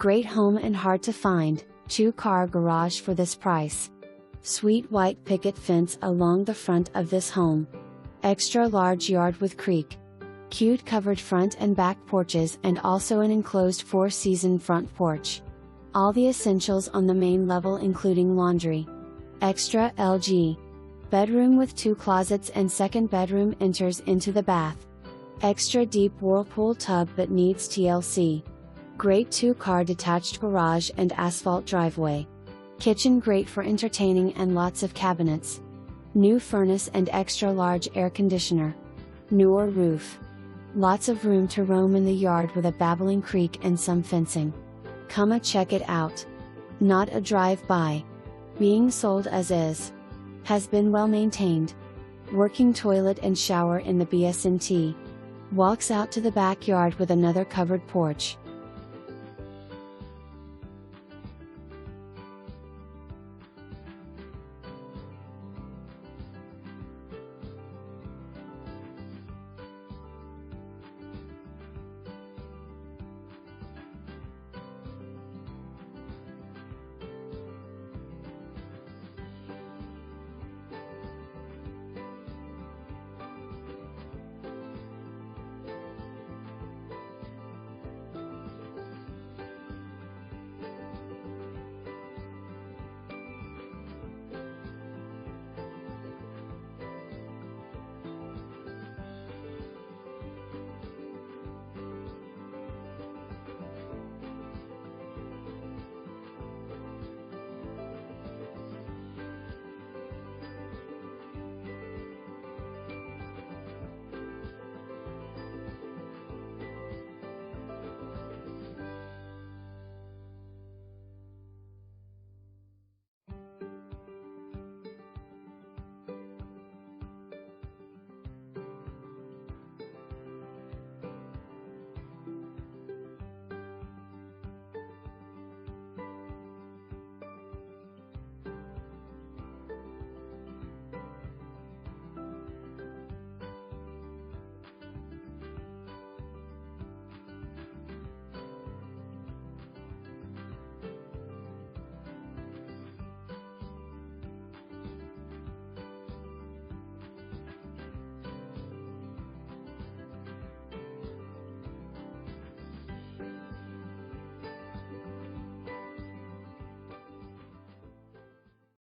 Great home and hard to find, 2-car garage for this price. Sweet white picket fence along the front of this home. Extra large yard with creek. Cute covered front and back porches and also an enclosed 4-season front porch. All the essentials on the main level including laundry. Extra LG. Bedroom with 2 closets and second bedroom enters into the bath. Extra deep whirlpool tub but needs TLC. Great 2-car detached garage and asphalt driveway. Kitchen great for entertaining and lots of cabinets. New furnace and extra large air conditioner. Newer roof. Lots of room to roam in the yard with a babbling creek and some fencing. Come check it out. Not a drive-by. Being sold as is. Has been well maintained. Working toilet and shower in the bsmt. Walks out to the backyard with another covered porch.